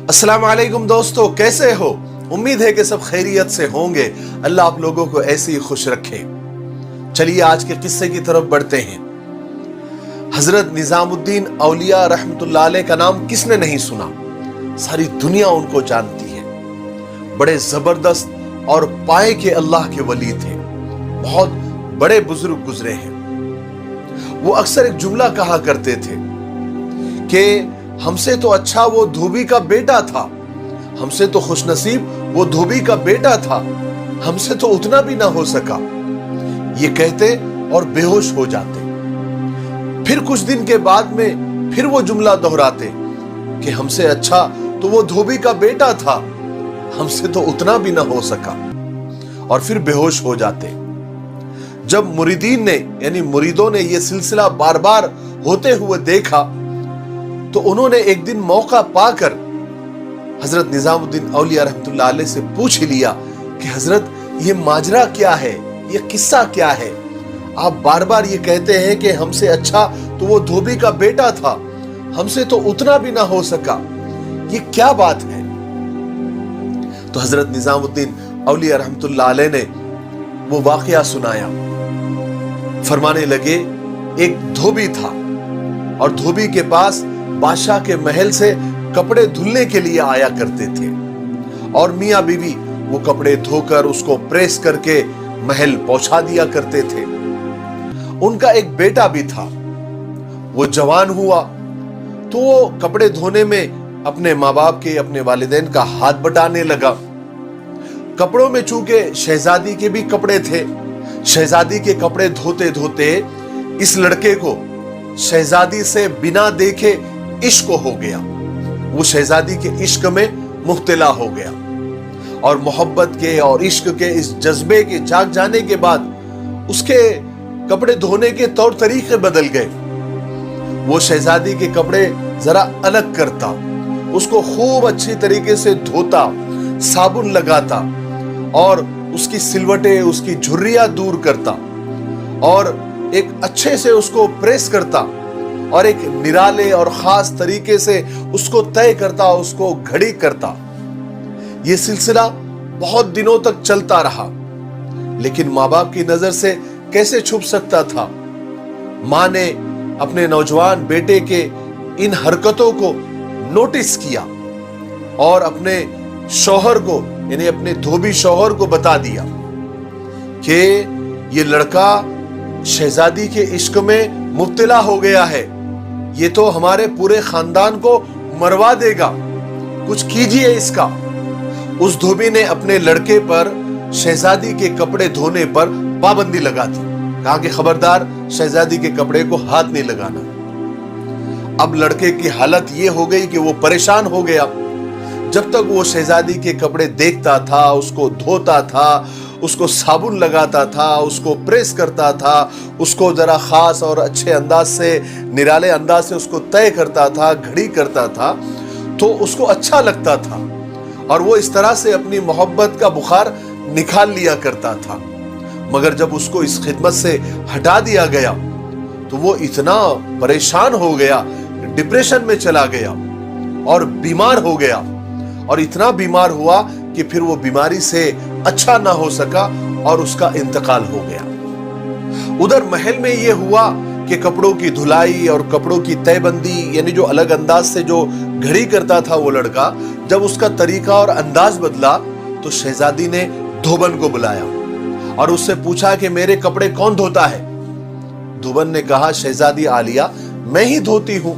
अस्सलाम वालेकुम दोस्तों, कैसे हो? उम्मीद है कि सब खैरियत से होंगे। अल्लाह आप लोगों को ऐसे ही खुश रखे। चलिए आज के किस्से की तरफ बढ़ते हैं। हजरत निजामुद्दीन औलिया रहमतुल्लाह अलैह का नाम किसने नहीं सुना? सारी दुनिया उनको जानती है। बड़े जबरदस्त और पाए के अल्लाह के वली थे। बहुत बड़े बुजुर्ग गुजरे हैं। वो अक्सर एक जुमला कहा करते थे कि हमसे तो अच्छा वो धोबी का बेटा था, हमसे तो खुशनसीब वो धोबी का बेटा था, हमसे तो उतना भी ना हो सका। ये कहते और बेहोश हो जाते। फिर कुछ दिन के बाद में फिर वो जुमला दोहराते कि हमसे अच्छा तो वो धोबी का बेटा था, हमसे तो उतना भी ना हो सका, और फिर बेहोश हो जाते। जब मुरीदीन ने यानी मुरीदों ने यह सिलसिला बार बार होते हुए देखा तो उन्होंने एक दिन मौका पाकर हजरत निजामुद्दीन औलिया रहमतुल्लाह अलैह से पूछ लिया कि हजरत ये माजरा क्या है, ये किस्सा क्या है? आप बार बार ये कहते हैं कि हमसे अच्छा तो वो धोबी का बेटा था, हमसे तो उतना भी ना हो सका, ये क्या बात है? तो हजरत निजामुद्दीन औलिया रहमतुल्लाह अलैह ने वो वाकया सुनाया। फरमाने लगे, एक धोबी था और धोबी के पास बादशाह के महल से कपड़े धुलने के लिए आया करते थे, और मियां बीवी वो कपड़े धोकर उसको प्रेस करके महल पहुंचा दिया करते थे। उनका एक बेटा भी था। वो जवान हुआ तो वो कपड़े धोने में अपने माँ बाप के, अपने वालिदैन का हाथ बटाने लगा। कपड़ों में चूंकि शहजादी के भी कपड़े थे, शहजादी के कपड़े धोते धोते इस लड़के को शहजादी से बिना देखे इश्क हो गया। वो शहजादी के इश्क में मुब्तला हो गया, और मोहब्बत के और इश्क के इस जज्बे के जाग जाने के बाद उसके कपड़े धोने के तौर तरीके बदल गए। वो शहजादी के कपड़े जरा अलग करता, उसको खूब अच्छी तरीके से धोता, साबुन लगाता, और उसकी सिलवटें, उसकी झुर्रियां दूर करता, और एक अच्छे से उसको प्रेस करता, और एक निराले और खास तरीके से उसको तय करता, उसको घड़ी करता। यह सिलसिला बहुत दिनों तक चलता रहा, लेकिन माँ बाप की नजर से कैसे छुप सकता था? माँ ने अपने नौजवान बेटे के इन हरकतों को नोटिस किया और अपने शौहर को यानी अपने धोबी शौहर को बता दिया कि ये लड़का शहजादी के इश्क में मुब्तला हो गया है, ये तो हमारे पूरे खानदान को मरवा देगा, कुछ कीजिए इसका। उस धोबी ने अपने लड़के पर शहजादी के कपड़े धोने पर पाबंदी लगा दी। कहा कि खबरदार शहजादी के कपड़े को हाथ नहीं लगाना। अब लड़के की हालत ये हो गई कि वो परेशान हो गया। जब तक वो शहजादी के कपड़े देखता था, उसको धोता था, उसको साबुन लगाता था, उसको प्रेस करता था, उसको जरा खास और अच्छे अंदाज से, निराले अंदाज से उसको तय करता था, घड़ी करता था, तो उसको अच्छा लगता था, और वो इस तरह से अपनी मोहब्बत का बुखार निकाल लिया करता था। मगर जब उसको इस खिदमत से हटा दिया गया तो वो इतना परेशान हो गया, डिप्रेशन में चला गया और बीमार हो गया, और इतना बीमार हुआ कि फिर वो बीमारी से अच्छा ना हो सका और उसका इंतकाल हो गया। उधर महल में ये हुआ कि कपड़ों की धुलाई और कपड़ों की तयबंदी, यानी जो अलग अंदाज से जो घड़ी करता था वो लड़का, जब उसका तरीका और अंदाज बदला तो शहजादी ने धोबन को बुलाया और उससे पूछा कि मेरे कपड़े कौन धोता है? धोबन ने कहा, शहजादी आलिया, मैं ही धोती हूं।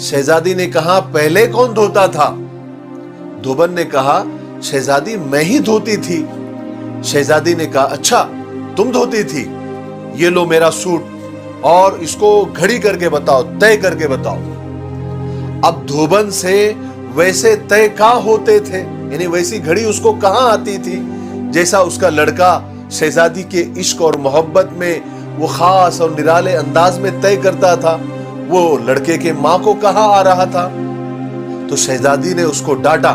शहजादी ने कहा, पहले कौन धोता था? धोबन ने कहा, शहजादी मैं ही धोती थी। शहजादी ने कहा, अच्छा तुम धोती थी, ये लो मेरा सूट और इसको घड़ी करके बताओ, तय करके बताओ। अब धोबन से वैसे तय कहाँ होते थे, यानी वैसी घड़ी उसको कहाँ आती थी जैसा उसका लड़का शहजादी के इश्क और मोहब्बत में वो खास और निराले अंदाज में तय करता था, वो लड़के के माँ को कहाँ आ रहा था? तो शहजादी ने उसको डांटा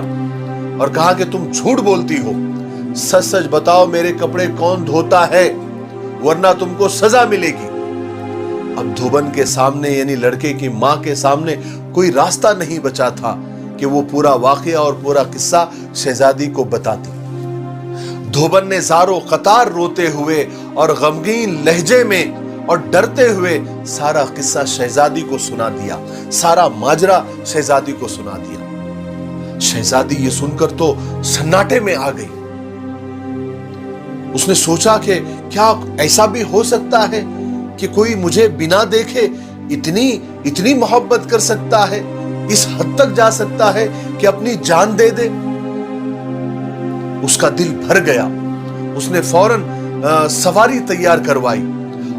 और कहा कि तुम झूठ बोलती हो, सच सच बताओ मेरे कपड़े कौन धोता है, वरना तुमको सजा मिलेगी। अब धोबन के सामने यानी लड़के की माँ के सामने कोई रास्ता नहीं बचा था کہ وہ पूरा वाक़या और पूरा किस्सा शहजादी को बताती। धोबन ने ज़ारो कतार रोते हुए और गमगीन लहजे में और डरते हुए सारा किस्सा शहजादी को सुना दिया, सारा माजरा शहजादी को सुना दिया। शहजादी ये सुनकर तो सन्नाटे में आ गई। उसने सोचा कि क्या ऐसा भी हो सकता है कि कोई मुझे बिना देखे इतनी मोहब्बत कर सकता है, इस हद तक जा सकता है कि अपनी जान दे दे। उसका दिल भर गया। उसने फौरन सवारी तैयार करवाई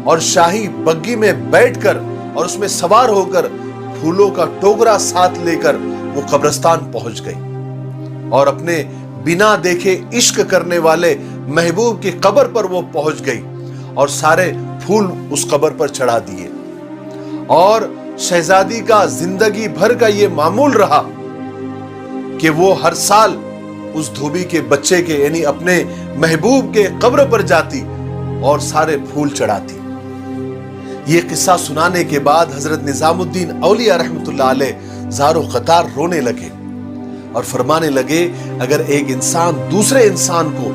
और शाही बग्गी में बैठकर और उसमें सवार होकर फूलों का टोकरा साथ लेकर वो कब्रिस्तान पहुंच गई और अपने बिना देखे इश्क करने वाले महबूब की कब्र पर वो पहुंच गई और सारे फूल उस कब्र पर चढ़ा दिए। और शहजादी का जिंदगी भर का ये मामूल रहा कि वो हर साल उस धोबी के बच्चे के यानी अपने महबूब के कब्र पर जाती और सारे फूल चढ़ाती। ये किस्सा सुनाने के बाद हजरत निजामुद्दीन औलिया रहमतुल्लाह अलैह ज़ारो क़तार रोने लगे और फरमाने लगे, अगर एक इंसान दूसरे इंसान को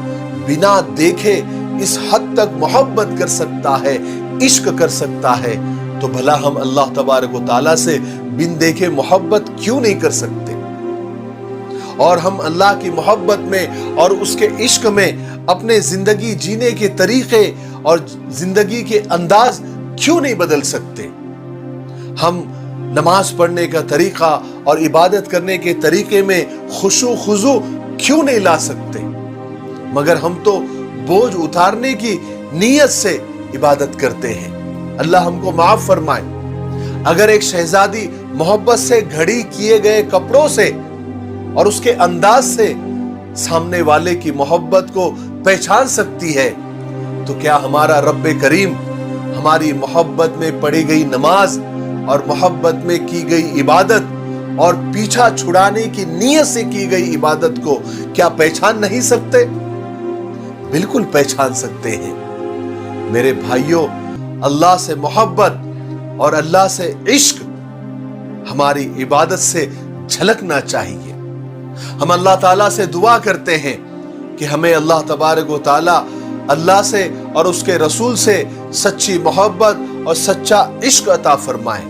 बिना देखे इस हद तक मोहब्बत कर सकता है, इश्क कर सकता है, तो भला हम अल्लाह तबारक व तआला से बिन देखे मोहब्बत क्यों नहीं कर सकते? और हम अल्लाह की मोहब्बत में और उसके इश्क में अपने जिंदगी जीने के तरीके और जिंदगी के अंदाज क्यों नहीं बदल सकते? हम नमाज पढ़ने का तरीका और इबादत करने के तरीके में खुशू खुजू क्यों नहीं ला सकते? मगर हम तो बोझ उतारने की नीयत से इबादत करते हैं। अल्लाह हमको माफ फरमाए। अगर एक शहजादी मोहब्बत से घड़ी किए गए कपड़ों से और उसके अंदाज से सामने वाले की मोहब्बत को पहचान सकती है, तो क्या हमारा रब्बे करीम हमारी मोहब्बत में पढ़ी गई नमाज और मोहब्बत में की गई इबादत और पीछा छुड़ाने की नीयत से की गई इबादत को क्या पहचान नहीं सकते? बिल्कुल पहचान सकते हैं। मेरे भाइयों, अल्लाह से मोहब्बत और अल्लाह से इश्क हमारी इबादत से झलकना चाहिए। हम अल्लाह ताला से दुआ करते हैं कि हमें अल्लाह तबारक व तआला अल्लाह से और उसके रसूल से सच्ची मोहब्बत और सच्चा इश्क अता फरमाए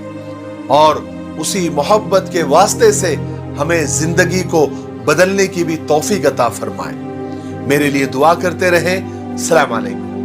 और उसी मोहब्बत के वास्ते से हमें जिंदगी को बदलने की भी तौफीक अता फरमाए। मेरे लिए दुआ करते रहें। अस्सलाम वालेकुम।